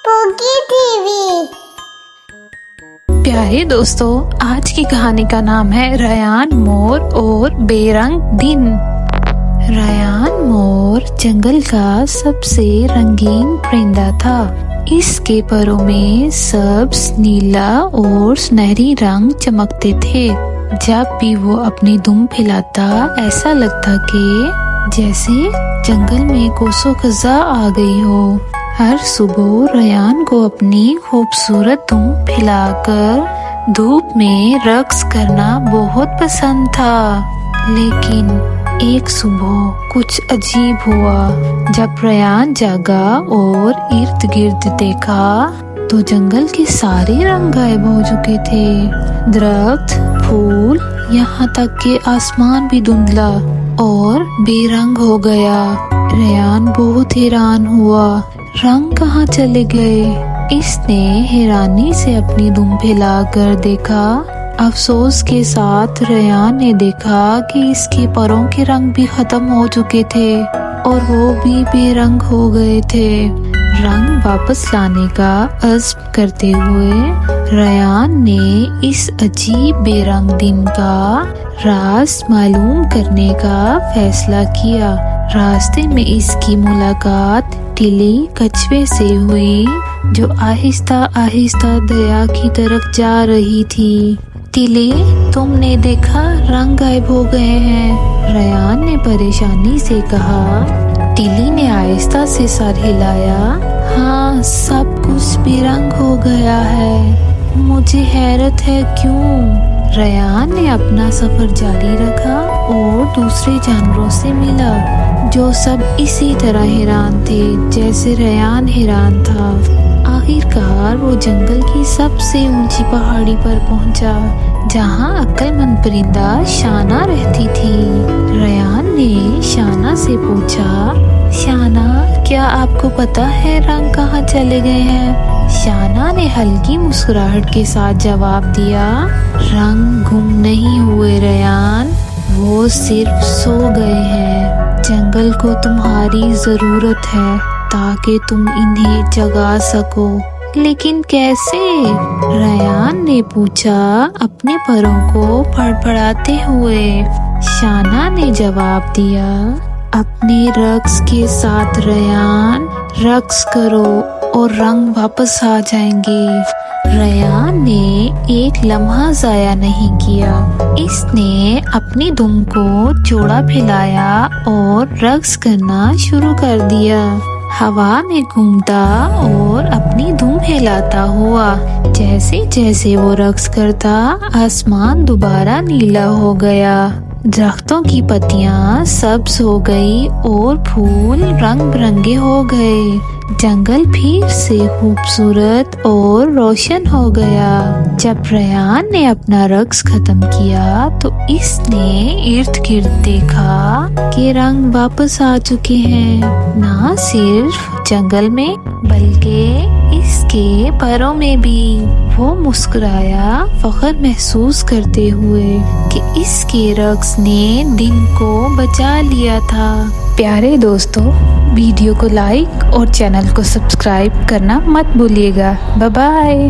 पोगी TV. प्यारे दोस्तों, आज की कहानी का नाम है रयान मोर और बेरंग दिन। रयान मोर जंगल का सबसे रंगीन परिंदा था। इसके परों में सब्ज, नीला और सुनहरी रंग चमकते थे। जब भी वो अपनी दुम फैलाता ऐसा लगता कि जैसे जंगल में कोसों खजा आ गई हो। हर सुबह रयान को अपनी खूबसूरत दुम फैलाकर धूप में रक्स करना बहुत पसंद था। लेकिन एक सुबह कुछ अजीब हुआ। जब रयान जागा और इर्द गिर्द देखा तो जंगल के सारे रंग गायब हो चुके थे। दरख्त, फूल, यहाँ तक कि आसमान भी धुंधला और बेरंग हो गया। रयान बहुत हैरान हुआ, रंग कहाँ चले गए। इसने हैरानी से अपनी दुम फैला कर देखा। अफसोस के साथ रयान ने देखा कि इसके परों के रंग भी खत्म हो चुके थे और वो भी बेरंग हो गए थे। रंग वापस लाने का अज़्म करते हुए रयान ने इस अजीब बेरंग दिन का राज मालूम करने का फैसला किया। रास्ते में इसकी मुलाकात टिली कछुए से हुई, जो आहिस्ता आहिस्ता दरिया की तरफ जा रही थी। टिली, तुमने देखा रंग गायब हो गए हैं, रयान ने परेशानी से कहा। टिली ने आहिस्ता से सर हिलाया। हाँ, सब कुछ बेरंग हो गया है, मुझे हैरत है क्यों। रयान ने अपना सफर जारी रखा और दूसरे जानवरों से मिला, जो सब इसी तरह हैरान थे जैसे रयान हैरान था। आखिरकार वो जंगल की सबसे ऊंची पहाड़ी पर पहुंचा, जहां अक्लमंद परिंदा शाना रहती थी। रयान ने शाना से पूछा, शाना, क्या आपको पता है रंग कहाँ चले गए हैं? शाना ने हल्की मुस्कुराहट के साथ जवाब दिया, रंग गुम नहीं हुए रयान, वो सिर्फ सो गए हैं। जंगल को तुम्हारी जरूरत है ताकि तुम इन्हें जगा सको। लेकिन कैसे? रयान ने पूछा अपने परों को फड़फड़ाते हुए। शाना ने जवाब दिया, अपने रक्स के साथ रयान, रक्स करो और रंग वापस आ जाएंगे। रयान ने एक लम्हा जाया नहीं किया। इसने अपनी दुम को चौड़ा फैलाया और रक्स करना शुरू कर दिया। हवा में घूमता और अपनी धुम हिलाता हुआ। जैसे जैसे वो रक्स करता, आसमान दोबारा नीला हो गया। दरख्तों की पत्तियां सब्ज हो गई और फूल रंग बिरंगे हो गए। जंगल फिर से खूबसूरत और रोशन हो गया। जब रयान ने अपना रक्स खत्म किया तो इसने इर्द गिर्द देखा कि रंग वापस आ चुके हैं। ना सिर्फ जंगल में बल्कि इसके परों में भी। वो मुस्कुराया, फख्र महसूस करते हुए कि इसके रक्स ने दिन को बचा लिया था। प्यारे दोस्तों, वीडियो को लाइक और चैनल को सब्सक्राइब करना मत भूलिएगा। Bye bye.